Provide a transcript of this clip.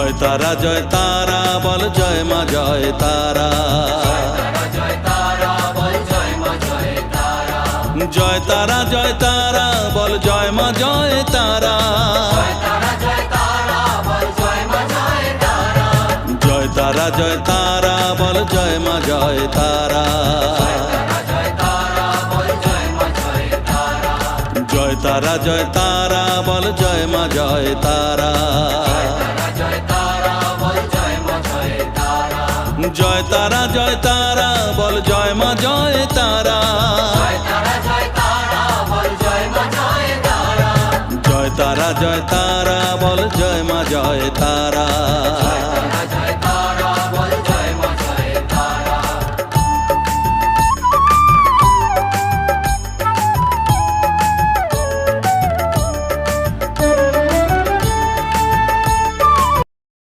জয় তারা জয় তারা বল জয় মা জয় তারা। জয় তারা জয় তারা বল জয় মা জয় তারা। জয় তারা জয় তারা বল জয় মা জয় তারা। জয় তারা জয় তারা বল জয় মা জয় তারা। জয় তারা জয় তারা বল জয় মা জয় তারা। জয় তারা জয় তারা বল জয় মা জয় তারা।